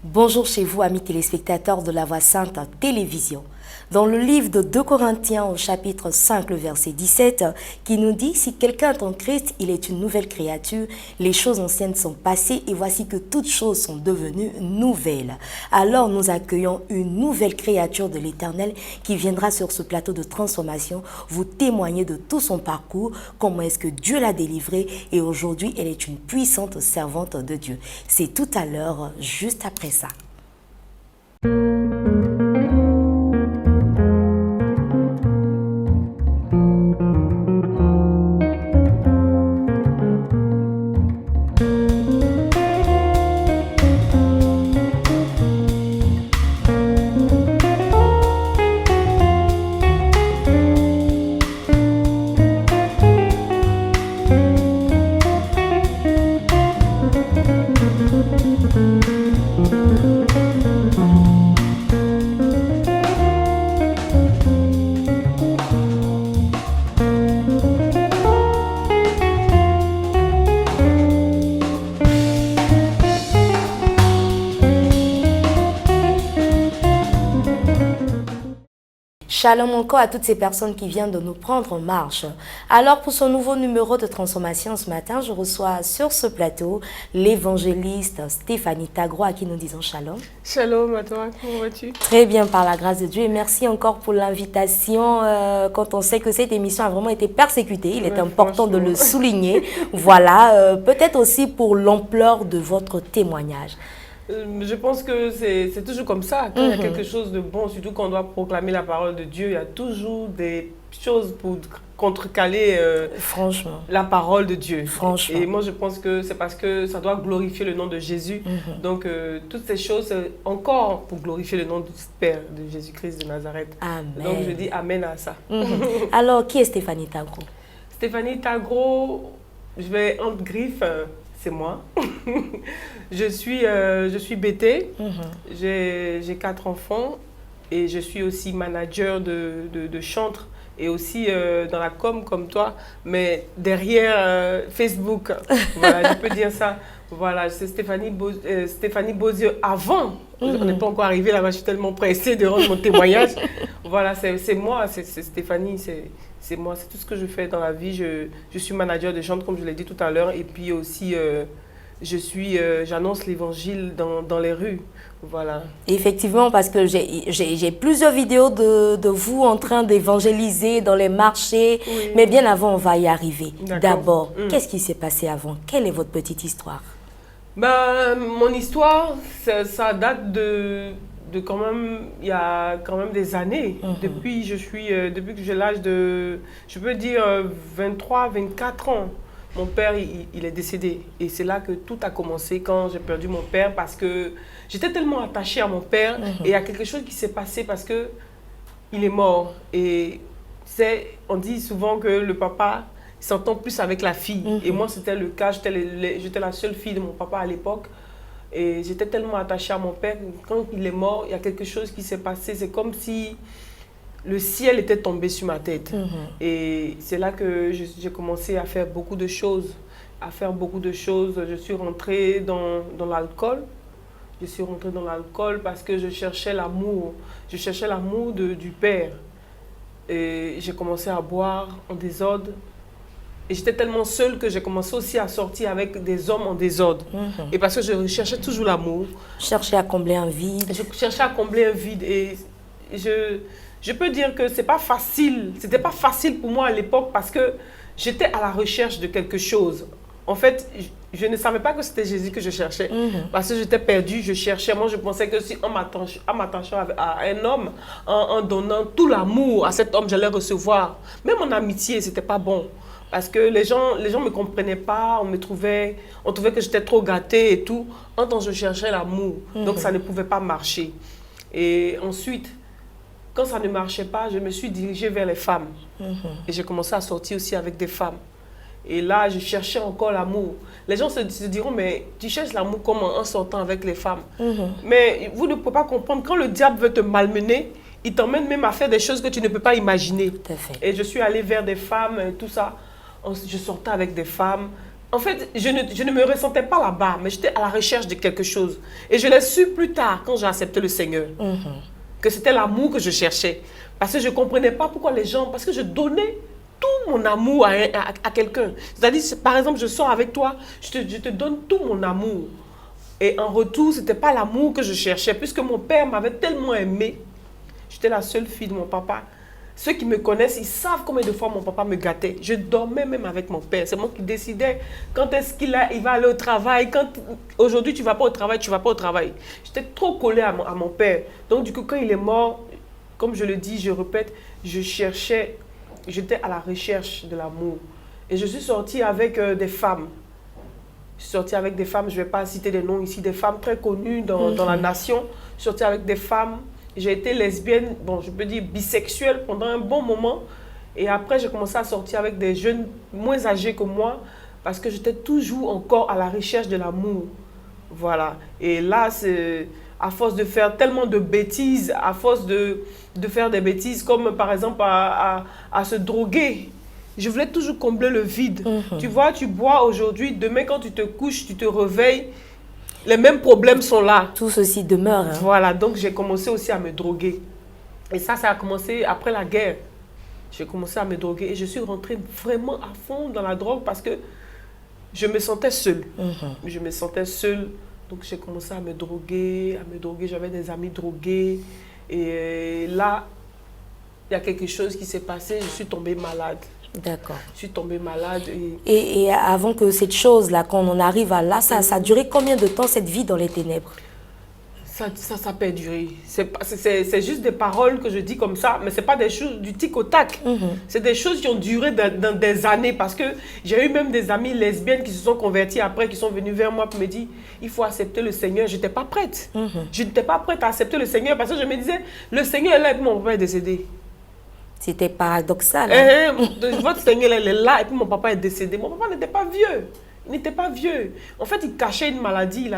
Bonjour chez vous, amis téléspectateurs de la Voix Sainte Télévision. Dans le livre de 2 Corinthiens au chapitre 5, le verset 17, qui nous dit « Si quelqu'un est en Christ, il est une nouvelle créature, les choses anciennes sont passées et voici que toutes choses sont devenues nouvelles. » Alors nous accueillons une nouvelle créature de l'Éternel qui viendra sur ce plateau de transformation vous témoigner de tout son parcours, comment est-ce que Dieu l'a délivrée et aujourd'hui elle est une puissante servante de Dieu. C'est tout à l'heure, juste après ça. Shalom encore à toutes ces personnes qui viennent de nous prendre en marche. Alors pour ce nouveau numéro de transformation ce matin, je reçois sur ce plateau l'évangéliste Stéphanie Tagro à qui nous disons shalom. Shalom à toi, comment vas-tu? Très bien par la grâce de Dieu et merci encore pour l'invitation quand on sait que cette émission a vraiment été persécutée. Il est important de le souligner. Voilà, peut-être aussi pour l'ampleur de votre témoignage. Je pense que c'est toujours comme ça. Quand il y a quelque chose de bon, surtout quand on doit proclamer la parole de Dieu, il y a toujours des choses pour contrecaler franchement, la parole de Dieu. Franchement. Et moi, je pense que c'est parce que ça doit glorifier le nom de Jésus. Donc, toutes ces choses, encore pour glorifier le nom du Père, de Jésus-Christ de Nazareth. Amen. Donc, je dis Amen à ça. Alors, qui est Stéphanie Tagro? Stéphanie Tagro, je vais entre griffes. C'est moi. je suis BT, j'ai 4 enfants et je suis aussi manager de chantre et aussi dans la com comme toi, mais derrière Facebook. Voilà, je peux dire ça. Voilà, c'est Stéphanie Beauzieux avant. On n'est pas encore arrivé là-bas, je suis tellement pressée de rendre mon témoignage. Voilà, c'est moi, c'est Stéphanie, c'est moi, c'est tout ce que je fais dans la vie. Je suis manager de chante, comme je l'ai dit tout à l'heure, et puis aussi, j'annonce l'évangile dans les rues. Voilà. Effectivement, parce que j'ai plusieurs vidéos de vous en train d'évangéliser dans les marchés, mais bien avant, on va y arriver. D'abord, qu'est-ce qui s'est passé avant? Quelle est votre petite histoire? Ben, mon histoire, ça date de quand même, il y a quand même des années. Depuis que j'ai l'âge de, je peux dire, 23, 24 ans, mon père, il est décédé. Et c'est là que tout a commencé quand j'ai perdu mon père parce que j'étais tellement attachée à mon père et il y a quelque chose qui s'est passé parce que il est mort. Et on dit souvent que le papa s'entend plus avec la fille. Et moi, c'était le cas. J'étais la seule fille de mon papa à l'époque. Et j'étais tellement attachée à mon père, quand il est mort, il y a quelque chose qui s'est passé. C'est comme si le ciel était tombé sur ma tête. Et c'est là que j'ai commencé à faire beaucoup de choses. Je suis rentrée dans l'alcool. Je suis rentrée dans l'alcool parce que je cherchais l'amour. Je cherchais l'amour du père. Et j'ai commencé à boire en désordre. Et j'étais tellement seule que j'ai commencé aussi à sortir avec des hommes en désordre. Et parce que je cherchais toujours l'amour. Chercher à combler un vide. Je cherchais à combler un vide. Et je peux dire que c'est pas facile. C'était pas facile pour moi à l'époque parce que j'étais à la recherche de quelque chose. En fait, je ne savais pas que c'était Jésus que je cherchais. Parce que j'étais perdue, je cherchais. Moi, je pensais que si en m'attachant à un homme, en donnant tout l'amour à cet homme, j'allais recevoir. Même en amitié, c'était pas bon. Parce que les gens ne me comprenaient pas, on trouvait que j'étais trop gâtée et tout. En tant que je cherchais l'amour, donc ça ne pouvait pas marcher. Et ensuite, quand ça ne marchait pas, je me suis dirigée vers les femmes. Et j'ai commencé à sortir aussi avec des femmes. Et là, je cherchais encore l'amour. Les gens se diront, mais tu cherches l'amour comment en sortant avec les femmes? Mais vous ne pouvez pas comprendre, quand le diable veut te malmener, il t'emmène même à faire des choses que tu ne peux pas imaginer. Tout à fait. Et je suis allée vers des femmes, tout ça. Je sortais avec des femmes. En fait, je ne me ressentais pas là-bas, mais j'étais à la recherche de quelque chose. Et je l'ai su plus tard, quand j'ai accepté le Seigneur, que c'était l'amour que je cherchais. Parce que je ne comprenais pas pourquoi les gens... Parce que je donnais tout mon amour à quelqu'un. C'est-à-dire, par exemple, je sors avec toi, je te donne tout mon amour. Et en retour, ce n'était pas l'amour que je cherchais, puisque mon père m'avait tellement aimé. J'étais la seule fille de mon papa. Ceux qui me connaissent, ils savent combien de fois mon papa me gâtait. Je dormais même avec mon père. C'est moi qui décidais quand est-ce qu'il va aller au travail. Aujourd'hui, tu ne vas pas au travail, tu ne vas pas au travail. J'étais trop collée à mon père. Donc, du coup, quand il est mort, comme je le dis, je répète, j'étais à la recherche de l'amour. Et je suis sortie avec des femmes. Je suis sortie avec des femmes, je ne vais pas citer des noms ici, des femmes très connues dans la nation. Je suis sortie avec des femmes. J'ai été lesbienne, bon, je peux dire bisexuelle pendant un bon moment. Et après, j'ai commencé à sortir avec des jeunes moins âgés que moi parce que j'étais toujours encore à la recherche de l'amour. Voilà. Et là, c'est à force de faire tellement de bêtises, à force de faire des bêtises comme par exemple à se droguer. Je voulais toujours combler le vide. Tu vois, tu bois aujourd'hui, demain quand tu te couches, tu te réveilles, les mêmes problèmes sont là. Tout ceci demeure. Hein. Voilà, donc j'ai commencé aussi à me droguer. Et ça a commencé après la guerre. J'ai commencé à me droguer et je suis rentrée vraiment à fond dans la drogue parce que je me sentais seule. Je me sentais seule. Donc j'ai commencé à me droguer. J'avais des amis drogués. Et là, il y a quelque chose qui s'est passé. Je suis tombée malade. D'accord. Je suis tombée malade. Et avant que cette chose-là, quand on arrive à là, ça a duré combien de temps cette vie dans les ténèbres? Ça a perduré. C'est juste des paroles que je dis comme ça, mais ce n'est pas des choses du tic au tac. C'est des choses qui ont duré dans des années parce que j'ai eu même des amies lesbiennes qui se sont converties après, qui sont venues vers moi pour me dire il faut accepter le Seigneur. Je n'étais pas prête. Je n'étais pas prête à accepter le Seigneur parce que je me disais le Seigneur est là et puis mon papa est décédé. C'était paradoxal. Hein? Votre Seigneur elle est là et puis mon papa est décédé. Mon papa n'était pas vieux. Il n'était pas vieux. En fait, il cachait une maladie.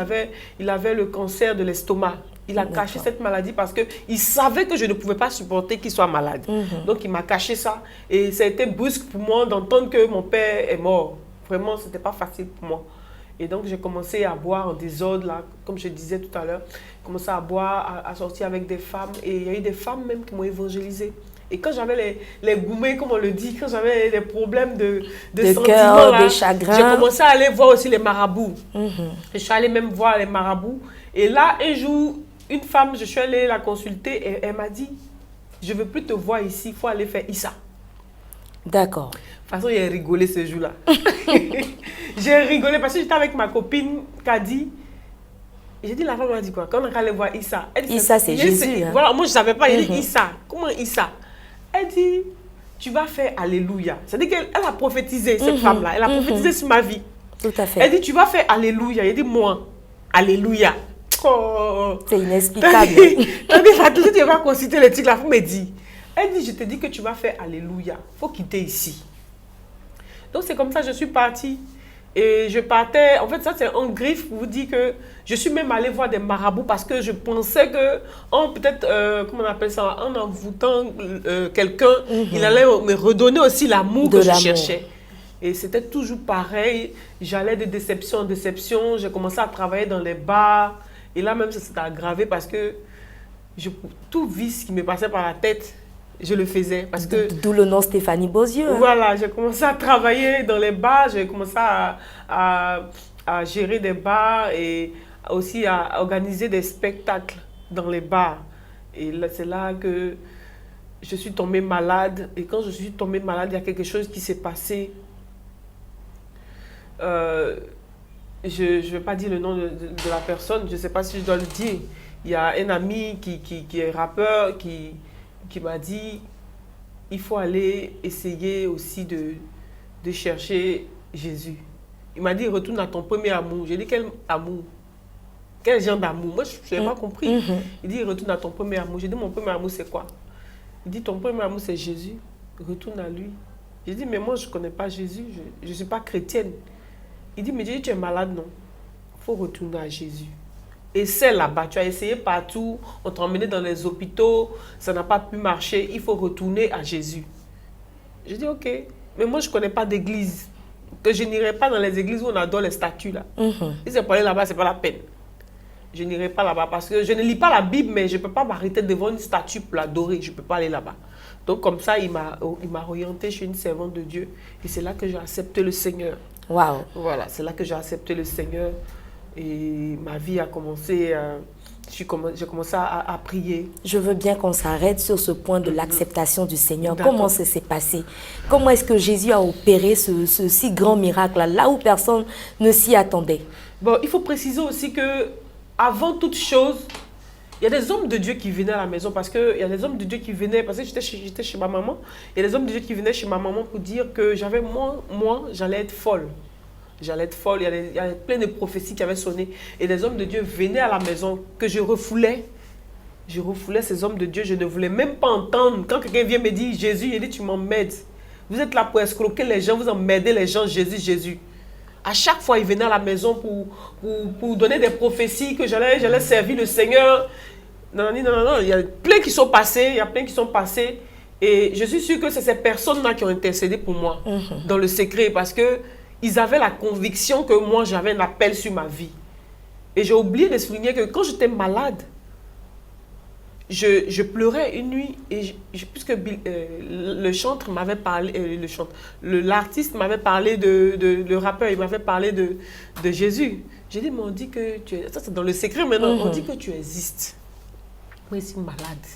Il avait le cancer de l'estomac. Il a caché cette maladie parce qu'il savait que je ne pouvais pas supporter qu'il soit malade. Donc, il m'a caché ça. Et ça a été brusque pour moi d'entendre que mon père est mort. Vraiment, ce n'était pas facile pour moi. Et donc, j'ai commencé à boire en désordre, là, comme je disais tout à l'heure. J'ai commencé à boire, à sortir avec des femmes. Et il y a eu des femmes même qui m'ont évangélisé. Et quand j'avais les goumets, comme on le dit, quand j'avais des problèmes de sentiments, cœur, des chagrins, j'ai commencé à aller voir aussi les marabouts. Je suis allée même voir les marabouts. Et là, un jour, une femme, je suis allée la consulter et elle m'a dit, je ne veux plus te voir ici, il faut aller faire Issa. D'accord. De toute façon, j'ai rigolé ce jour-là. J'ai rigolé parce que j'étais avec ma copine Kadi. J'ai dit, la femme m'a dit quoi? Quand on allait voir Issa. Issa, c'est Jésus. Hein? Voilà, moi, je ne savais pas. Elle dit Issa. Comment Issa? Elle dit, tu vas faire Alléluia. C'est-à-dire qu'elle a prophétisé, cette femme-là. Elle a prophétisé sur ma vie. Tout à fait. Elle dit, tu vas faire Alléluia. Elle dit, moi, Alléluia. Oh. C'est inexplicable. Tandis que tu vas consulter les trucs, la femme me dit. Elle dit, je te dis que tu vas faire Alléluia. Il faut quitter ici. Donc, c'est comme ça que je suis partie. Et je partais, en fait, ça c'est un griffe pour vous dire que je suis même allée voir des marabouts parce que je pensais que, comment on appelle ça, en envoûtant quelqu'un, il allait me redonner aussi l'amour que je cherchais. Et c'était toujours pareil, j'allais de déception en déception, j'ai commencé à travailler dans les bars. Et là même, ça s'est aggravé parce que tout vice qui me passait par la tête, je le faisais parce que... D'où le nom Stéphanie Beauzieux. Hein. Voilà, j'ai commencé à travailler dans les bars, j'ai commencé à gérer des bars et aussi à organiser des spectacles dans les bars. Et là, c'est là que je suis tombée malade. Et quand je suis tombée malade, il y a quelque chose qui s'est passé. Je ne vais pas dire le nom de la personne, je ne sais pas si je dois le dire. Il y a un ami qui est rappeur qui m'a dit il faut aller essayer aussi de chercher Jésus. Il m'a dit retourne à ton premier amour. J'ai dit quel amour? Quel genre d'amour? Moi je n'ai pas compris. Il dit retourne à ton premier amour. J'ai dit mon premier amour c'est quoi? Il dit ton premier amour c'est Jésus. Retourne à lui. J'ai dit mais moi je ne connais pas Jésus. Je ne suis pas chrétienne. Il dit mais j'ai dit tu es malade non? Il faut retourner à Jésus. Et c'est là-bas, tu as essayé partout, on t'a emmené dans les hôpitaux, ça n'a pas pu marcher, il faut retourner à Jésus. J'ai dit ok, mais moi je ne connais pas d'église. que je n'irai pas dans les églises où on adore les statues là. Si c'est pour aller là-bas, c'est pas la peine. Je n'irai pas là-bas parce que je ne lis pas la Bible, mais je ne peux pas m'arrêter devant une statue pour l'adorer. Je ne peux pas aller là-bas. Donc comme ça, il m'a orienté chez une servante de Dieu. Et c'est là que j'ai accepté le Seigneur. Waouh. Voilà, c'est là que j'ai accepté le Seigneur. Et ma vie a commencé, j'ai commencé à prier. Je veux bien qu'on s'arrête sur ce point de l'acceptation du Seigneur. D'accord. Comment ça s'est passé? Comment est-ce que Jésus a opéré ce si grand miracle là où personne ne s'y attendait? Bon, il faut préciser aussi que avant toute chose, il y a des hommes de Dieu qui venaient à la maison parce que il y a des hommes de Dieu qui venaient parce que j'étais chez ma maman. Il y a des hommes de Dieu qui venaient chez ma maman pour dire que j'allais être folle. J'allais être folle. Il y a plein de prophéties qui avaient sonné. Et des hommes de Dieu venaient à la maison que je refoulais. Je refoulais ces hommes de Dieu. Je ne voulais même pas entendre. Quand quelqu'un vient me dire Jésus, il dit tu m'emmerdes. Vous êtes là pour escroquer les gens, vous emmerdez les gens, Jésus, Jésus. À chaque fois, il venait à la maison pour donner des prophéties que j'allais servir le Seigneur. Non, il y a plein qui sont passés, Et je suis sûre que c'est ces personnes-là qui ont intercédé pour moi dans le secret parce qu'ils avaient la conviction que moi, j'avais un appel sur ma vie. Et j'ai oublié de souligner que quand j'étais malade, je pleurais une nuit et puisque le chanteur m'avait parlé, l'artiste m'avait parlé le rappeur, il m'avait parlé de Jésus. J'ai dit, mais on dit que tu es, ça c'est dans le secret maintenant, on dit que tu existes. Moi je suis malade,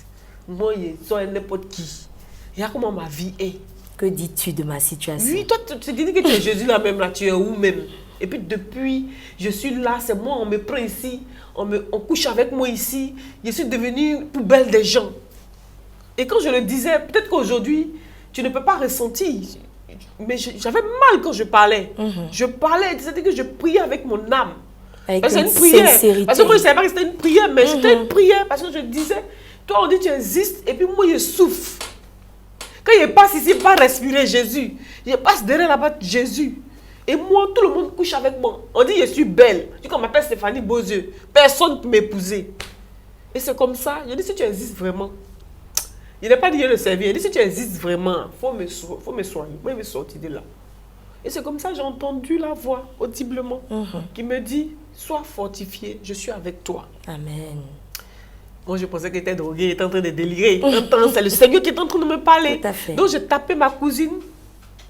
moi je suis n'importe qui. Il y a comment ma vie est. Que dis-tu de ma situation? Oui, toi tu dis que tu es Jésus là même, là, tu es où même? Et puis depuis, je suis là, c'est moi, on me prend ici, on couche avec moi ici, je suis devenue poubelle des gens. Et quand je le disais, peut-être qu'aujourd'hui, tu ne peux pas ressentir, mais j'avais mal quand je parlais. Je parlais, c'est-à-dire que je priais avec mon âme. Avec c'est une une prière. sincérité. Parce que moi, je ne savais pas que c'était une prière, mais c'était une prière parce que je disais, toi on dit tu existes, et puis moi je souffre. Quand je passe ici, je ne pas respirer Jésus. Je passe derrière là-bas Jésus. Et moi, tout le monde couche avec moi. On dit, je suis belle. Tu qu'on m'appelle Stéphanie Beauzieux. Personne ne peut m'épouser. Et c'est comme ça. Je dis, si tu existes vraiment. Il n'est pas dit de le servir. Il dit, si tu existes vraiment, il faut me soigner. Moi, je me sortir de là. Et c'est comme ça que j'ai entendu la voix, audiblement, qui me dit, sois fortifié, je suis avec toi. Amen. Moi, je pensais qu'il était drogué, il était en train de délirer. C'est le Seigneur qui est en train de me parler. Tout à fait. Donc, j'ai tapé ma cousine,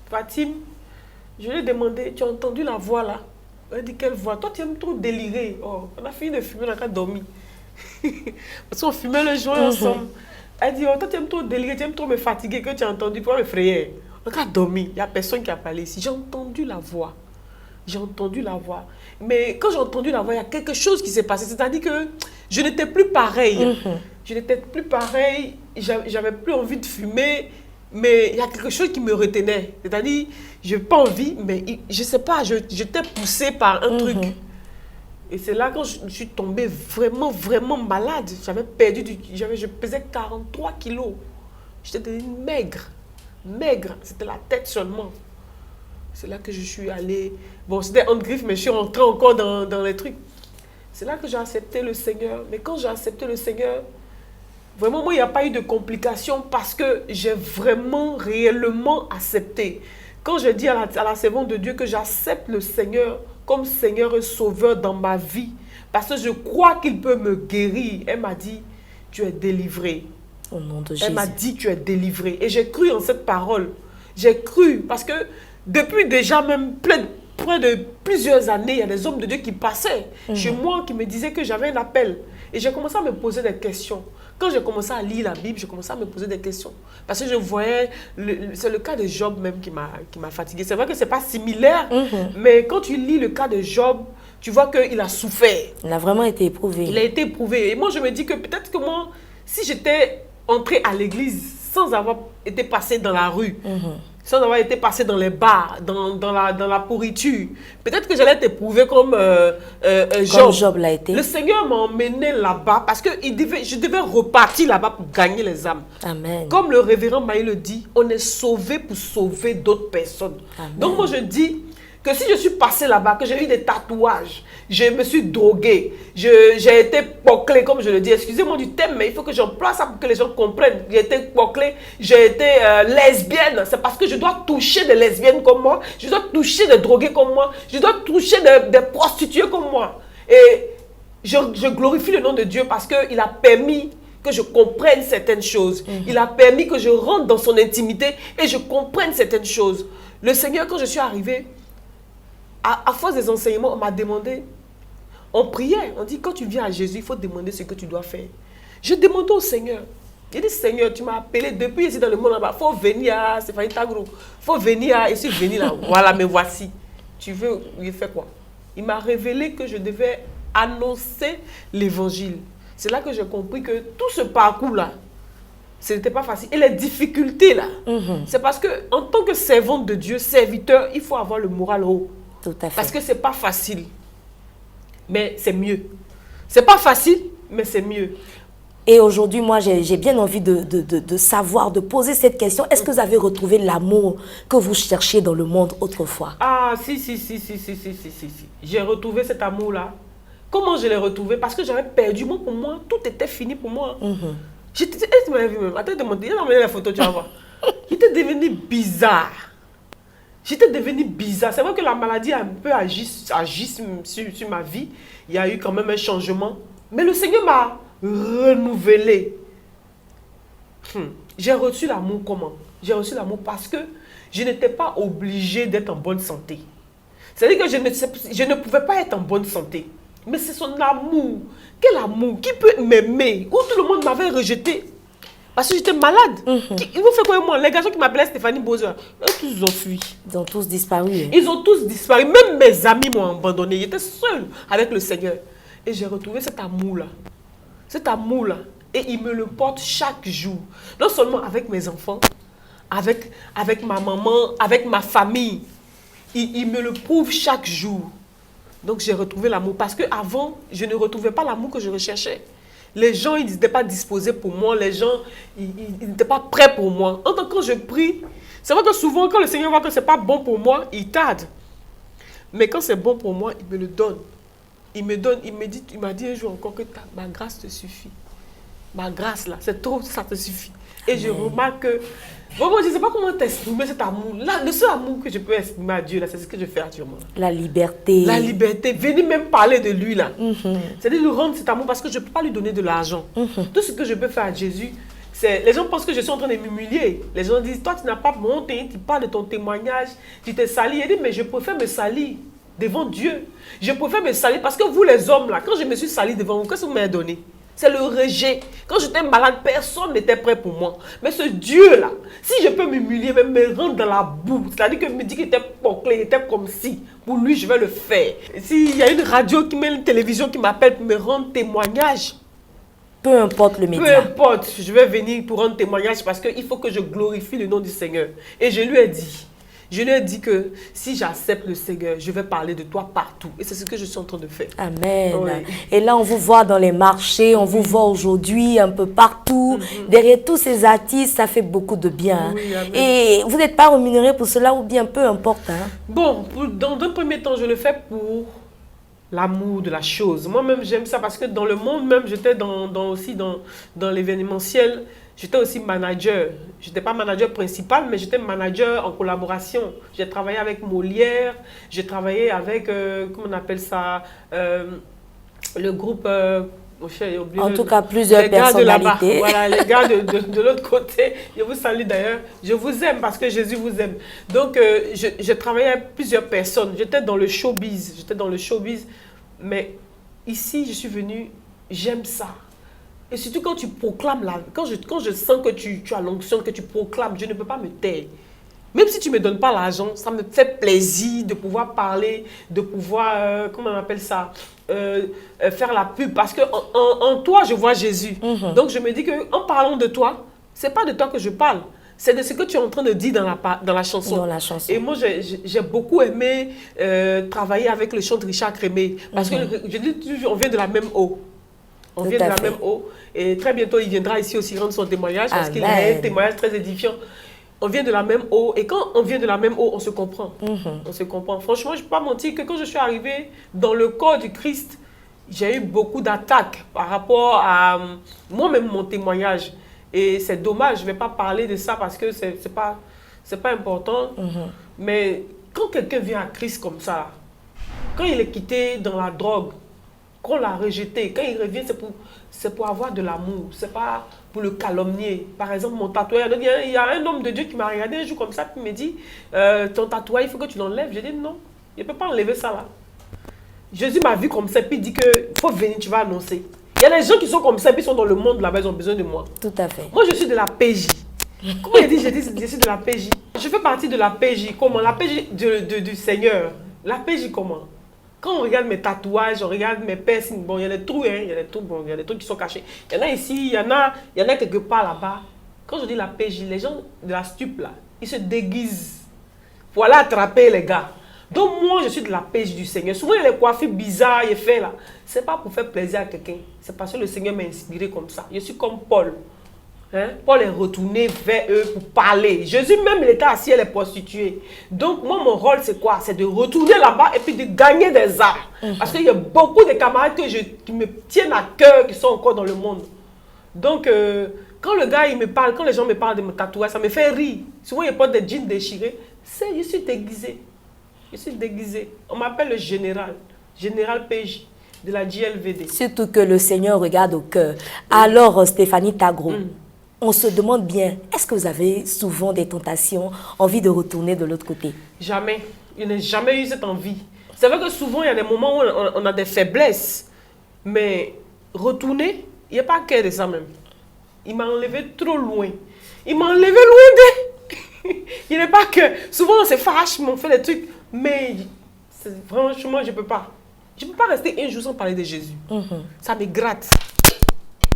Fatim. Je lui ai demandé, tu as entendu la voix là? Elle a dit, quelle voix? Toi, tu aimes trop délirer. Oh, on a fini de fumer, on a dormi. Parce qu'on fumait le joint ensemble. Elle a dit, oh, toi, tu aimes trop délirer, tu aimes trop me fatiguer, que tu as entendu, pour me frayer. On a dormi, il n'y a personne qui a parlé ici. J'ai entendu la voix. J'ai entendu la voix. Mais quand j'ai entendu la voix, il y a quelque chose qui s'est passé. C'est-à-dire que je n'étais plus pareille. Je n'étais plus pareille, j'avais plus envie de fumer. Mais il y a quelque chose qui me retenait. C'est-à-dire, je n'ai pas envie, mais je ne sais pas, j'étais poussée par un truc. Et c'est là quand je suis tombée vraiment, vraiment malade. J'avais perdu, je pesais 43 kilos. J'étais devenue maigre. Maigre, c'était la tête seulement. C'est là que je suis allée. Bon, c'était en griffe, mais je suis rentrée encore dans les trucs. C'est là que j'ai accepté le Seigneur. Mais quand j'ai accepté le Seigneur, vraiment, moi, il n'y a pas eu de complications parce que j'ai vraiment, réellement accepté. Quand je dis à la servante de Dieu que j'accepte le Seigneur comme Seigneur et Sauveur dans ma vie, parce que je crois qu'il peut me guérir, elle m'a dit, tu es délivré. Au nom de Jésus. Elle m'a dit, tu es délivré. Et j'ai cru en cette parole. J'ai cru parce que depuis déjà même près de plusieurs années, il y a des hommes de Dieu qui passaient chez moi, qui me disaient que j'avais un appel. Et j'ai commencé à me poser des questions. Quand j'ai commencé à lire la Bible, j'ai commencé à me poser des questions. Parce que je voyais, c'est le cas de Job même qui m'a fatiguée. C'est vrai que ce n'est pas similaire, mais quand tu lis le cas de Job, tu vois qu'il a souffert. Il a vraiment été éprouvé. Il a été éprouvé. Et moi, je me dis que peut-être que moi, si j'étais entrée à l'église sans avoir été passée dans la rue, sans avoir été passée dans les bars, dans la pourriture, peut-être que j'allais être éprouvée comme Job l'a été. Le Seigneur m'a emmené là-bas parce que je devais repartir là-bas pour gagner les âmes. Amen. Comme le révérend Maï le dit, on est sauvé pour sauver d'autres personnes. Amen. Donc moi je dis, que si je suis passée là-bas, que j'ai eu des tatouages, je me suis droguée, j'ai été poclée, comme je le dis, excusez-moi du thème, mais il faut que j'emploie ça pour que les gens comprennent. J'ai été poclée, j'ai été lesbienne, c'est parce que je dois toucher des lesbiennes comme moi, je dois toucher des drogués comme moi, je dois toucher des prostituées comme moi. Et je glorifie le nom de Dieu parce qu'il a permis que je comprenne certaines choses. Il a permis que je rentre dans son intimité et je comprenne certaines choses. Le Seigneur, quand je suis arrivée, à force des enseignements, on m'a demandé, on priait, on dit, quand tu viens à Jésus, il faut demander ce que tu dois faire. Je demandais au Seigneur. J'ai dit, Seigneur, tu m'as appelé depuis ici dans le monde là-bas. Il faut venir à Stéphanie Tagro. Il faut venir à... Et si je venir là, voilà, me voici. Tu veux, il fait quoi? Il m'a révélé que je devais annoncer l'évangile. C'est là que j'ai compris que tout ce parcours-là, ce n'était pas facile. Et les difficultés là, c'est parce qu'en tant que servante de Dieu, serviteur, il faut avoir le moral haut. Tout à fait. Parce que ce n'est pas facile, mais c'est mieux. Ce n'est pas facile, mais c'est mieux. Et aujourd'hui, moi, j'ai bien envie de savoir, de poser cette question. Est-ce que vous avez retrouvé l'amour que vous cherchiez dans le monde autrefois? Ah, si. J'ai retrouvé cet amour-là. Comment je l'ai retrouvé? Parce que j'avais perdu. Moi, pour moi, tout était fini pour moi. J'étais, tu m'avais vu même. Attends, il a envoyé la photo, tu vas voir. J'étais devenue bizarre. C'est vrai que la maladie a un peu agi sur ma vie. Il y a eu quand même un changement. Mais le Seigneur m'a renouvelé. J'ai reçu l'amour comment? J'ai reçu l'amour parce que je n'étais pas obligée d'être en bonne santé. C'est-à-dire que je ne pouvais pas être en bonne santé. Mais c'est son amour. Quel amour? Qui peut m'aimer? Où tout le monde m'avait rejeté. Parce que j'étais malade. Ils vont faire quoi moi? Les garçons qui m'appelaient Stéphanie Bowser, ils ont fui. Ils ont tous disparu. Ils ont tous disparu. Même mes amis m'ont abandonné. J'étais seule avec le Seigneur. Et j'ai retrouvé cet amour-là. Cet amour-là. Et il me le porte chaque jour. Non seulement avec mes enfants, avec ma maman, avec ma famille. Il me le prouve chaque jour. Donc j'ai retrouvé l'amour. Parce qu'avant, je ne retrouvais pas l'amour que je recherchais. Les gens, ils n'étaient pas disposés pour moi. Les gens, ils n'étaient pas prêts pour moi. Quand je prie, c'est vrai que souvent, quand le Seigneur voit que ce n'est pas bon pour moi, il tarde. Mais quand c'est bon pour moi, il me le donne. Il m'a dit un jour encore que ma grâce te suffit. Ma grâce, là, c'est trop, ça te suffit. Et je remarque que, vraiment, je ne sais pas comment t'exprimer cet amour. Là, le seul amour que je peux exprimer à Dieu, là, c'est ce que je fais actuellement. La liberté. La liberté. Venez même parler de lui, là. C'est-à-dire lui rendre cet amour parce que je ne peux pas lui donner de l'argent. Tout ce que je peux faire à Jésus, c'est... Les gens pensent que je suis en train de m'humilier. Les gens disent, toi, tu n'as pas monté, tu parles de ton témoignage, tu t'es sali. Il dit, mais je préfère me salir devant Dieu. Je préfère me salir parce que vous, les hommes, là, quand je me suis sali devant vous, qu'est-ce que vous m'avez donné? C'est le rejet. Quand j'étais malade, personne n'était prêt pour moi. Mais ce Dieu-là, si je peux m'humilier, même me rendre dans la boue, c'est-à-dire que me dit qu'il était poclé, il était comme si, pour lui, je vais le faire. S'il y a une radio, une télévision qui m'appelle pour me rendre témoignage, peu importe le média. Peu importe, je vais venir pour rendre témoignage parce qu'il faut que je glorifie le nom du Seigneur. Et je lui ai dit que si j'accepte le Seigneur, je vais parler de toi partout. Et c'est ce que je suis en train de faire. Amen. Oui. Et là, on vous voit dans les marchés, on vous voit aujourd'hui un peu partout. Derrière tous ces artistes, ça fait beaucoup de bien. Oui, et vous n'êtes pas rémunéré pour cela ou bien peu importe. Bon, dans un premier temps, je le fais pour l'amour de la chose. Moi-même, j'aime ça parce que dans le monde même, j'étais aussi dans l'événementiel. J'étais aussi manager. Je n'étais pas manager principal, mais j'étais manager en collaboration. J'ai travaillé avec Molière, j'ai travaillé avec, comment on appelle ça, le groupe... en tout cas, plusieurs personnalités. Voilà, les gars de l'autre côté. Je vous salue d'ailleurs. Je vous aime parce que Jésus vous aime. Donc, je travaillais avec plusieurs personnes. J'étais dans le showbiz. Mais ici, je suis venue, j'aime ça. Et surtout quand tu proclames, quand je sens que tu as l'onction, que tu proclames, je ne peux pas me taire. Même si tu ne me donnes pas l'argent, ça me fait plaisir de pouvoir parler, de pouvoir, comment on appelle ça, faire la pub. Parce qu'en toi, je vois Jésus. Donc je me dis qu'en parlant de toi, ce n'est pas de toi que je parle. C'est de ce que tu es en train de dire dans la chanson. Dans la chanson. Et moi, j'ai beaucoup aimé travailler avec le chant de Richard Crémé. Parce que je dis toujours, on vient de la même eau. On vient de la même eau. Et très bientôt, il viendra ici aussi rendre son témoignage. Parce qu'il a un témoignage très édifiant. on vient de la même eau. Et quand on vient de la même eau, on se comprend. On se comprend. Franchement, je ne peux pas mentir que quand je suis arrivée dans le corps du Christ, j'ai eu beaucoup d'attaques par rapport à moi-même, mon témoignage. Et c'est dommage, je ne vais pas parler de ça parce que ce n'est pas important. Mais quand quelqu'un vient à Christ comme ça, quand il est quitté dans la drogue, qu'on l'a rejeté, quand il revient, c'est pour avoir de l'amour. Ce n'est pas pour le calomnier. Par exemple, mon tatouage, il y a un homme de Dieu qui m'a regardé un jour comme ça, qui me dit, ton tatouage, il faut que tu l'enlèves. J'ai dit non, il ne peut pas enlever ça là. Jésus m'a vu comme ça, puis il dit qu'il faut venir, tu vas annoncer. Il y a des gens qui sont comme ça, puis ils sont dans le monde là-bas, ils ont besoin de moi. Tout à fait. Moi, je suis de la PJ. Comment il dit, je suis de la PJ. Je fais partie de la PJ. Comment? La PJ du Seigneur. La PJ comment? Quand on regarde mes tatouages, on regarde mes piercings, bon, il y a des trous, hein, il y a des trous, bon, il y a des trucs qui sont cachés. Il y en a ici, il y en a quelque part là-bas. Quand je dis la PJ, les gens de la stupe là, ils se déguisent pour aller attraper les gars. Donc moi, je suis de la PJ du Seigneur. Souvent, il y a les coiffures bizarres, il fait là. Ce n'est pas pour faire plaisir à quelqu'un. C'est parce que le Seigneur m'a inspiré comme ça. Je suis comme Paul. Hein? Paul est retourné vers eux pour parler. Jésus même, il était assis, elle est prostituée. Donc moi, mon rôle, c'est quoi? C'est de retourner là-bas et puis de gagner des âmes. Parce qu'il y a beaucoup de camarades qui me tiennent à cœur, qui sont encore dans le monde. Donc, quand le gars, il me parle, quand les gens me parlent de mon tatouage, ça me fait rire. Souvent, il porte des jeans déchirés. Je suis déguisé. Je suis déguisé. On m'appelle le général PJ de la JLVD. Surtout que le Seigneur regarde au cœur. Alors, Stéphanie Tagro, on se demande bien, est-ce que vous avez souvent des tentations, envie de retourner de l'autre côté? Jamais. Je n'ai jamais eu cette envie. C'est vrai que souvent, il y a des moments où on a des faiblesses. Mais retourner, il n'y a pas qu'à de ça même. Il m'a enlevé trop loin. Il m'a enlevé loin de... Il n'est pas que... Souvent, on se fâche, on fait des trucs. Mais franchement, je ne peux pas. Je ne peux pas rester un jour sans parler de Jésus. Ça me gratte.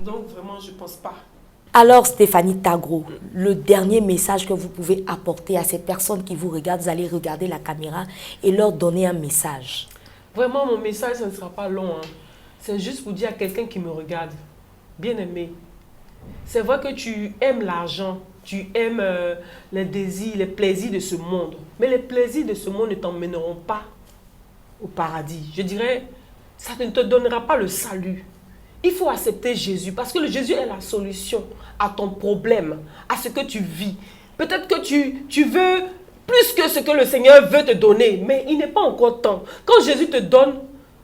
Donc, vraiment, je ne pense pas. Alors, Stéphanie Tagro, le dernier message que vous pouvez apporter à ces personnes qui vous regardent, vous allez regarder la caméra et leur donner un message. Vraiment, mon message, ça ne sera pas long. Hein. C'est juste pour dire à quelqu'un qui me regarde, bien-aimé, c'est vrai que tu aimes l'argent, tu aimes les désirs, les plaisirs de ce monde. Mais les plaisirs de ce monde ne t'emmèneront pas au paradis. Je dirais, ça ne te donnera pas le salut. Il faut accepter Jésus parce que le Jésus est la solution à ton problème, à ce que tu vis. Peut-être que tu veux plus que ce que le Seigneur veut te donner, mais il n'est pas encore temps. Quand Jésus te donne,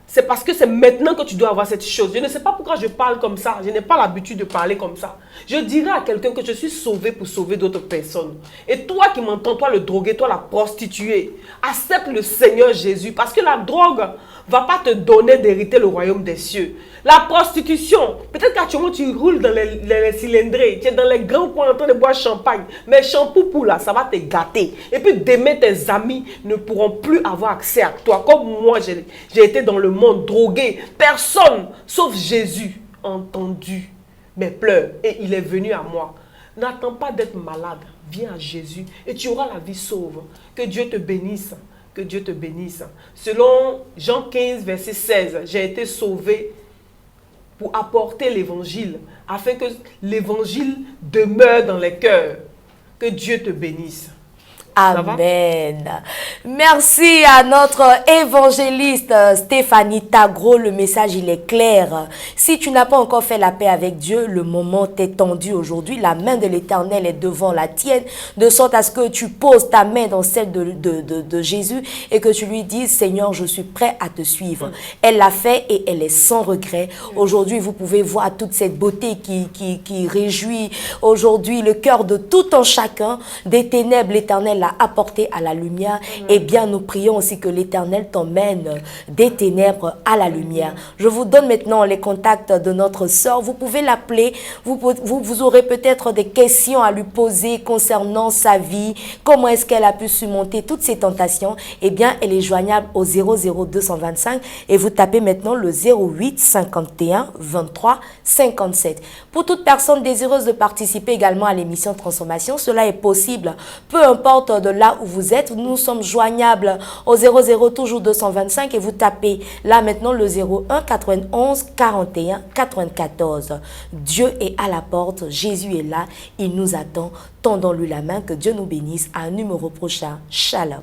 c'est parce que c'est maintenant que tu dois avoir cette chose. Je ne sais pas pourquoi je parle comme ça. Je n'ai pas l'habitude de parler comme ça. Je dirais à quelqu'un que je suis sauvé pour sauver d'autres personnes. Et toi qui m'entends, toi le drogué, toi la prostituée, accepte le Seigneur Jésus parce que la drogue ne va pas te donner d'hériter le royaume des cieux. La prostitution, peut-être qu'actuellement tu roules dans les cylindrés, tu es dans les grands coins en train de boire champagne, mais shampoo là, ça va te gâter. Et puis demain, tes amis ne pourront plus avoir accès à toi. Comme moi, j'ai été dans le monde drogué. Personne, sauf Jésus, a entendu mes pleurs et il est venu à moi. N'attends pas d'être malade, viens à Jésus et tu auras la vie sauve. Que Dieu te bénisse. Que Dieu te bénisse. Selon Jean 15, verset 16, j'ai été sauvé pour apporter l'évangile, afin que l'évangile demeure dans les cœurs. Que Dieu te bénisse. Amen. Merci à notre évangéliste Stéphanie Tagro. Le message, il est clair. Si tu n'as pas encore fait la paix avec Dieu, le moment t'est tendu aujourd'hui. La main de l'Éternel est devant la tienne, de sorte à ce que tu poses ta main dans celle de Jésus et que tu lui dises, Seigneur, je suis prêt à te suivre. Elle l'a fait et elle est sans regret. Aujourd'hui, vous pouvez voir toute cette beauté qui réjouit aujourd'hui le cœur de tout un chacun. Des ténèbres, l'Éternel apporté à la lumière. Eh bien, nous prions aussi que l'Éternel t'emmène des ténèbres à la lumière. Je vous donne maintenant les contacts de notre sœur. Vous pouvez l'appeler. Vous aurez peut-être des questions à lui poser concernant sa vie. Comment est-ce qu'elle a pu surmonter toutes ces tentations? Eh bien, elle est joignable au 00225 et vous tapez maintenant le 08 51 23 57. Pour toute personne désireuse de participer également à l'émission Transformation, cela est possible. Peu importe de là où vous êtes. Nous sommes joignables au 00 toujours 225 et vous tapez là maintenant le 01 91 41 94. Dieu est à la porte, Jésus est là, il nous attend. Tendons-lui la main, que Dieu nous bénisse. À un numéro prochain. Shalom.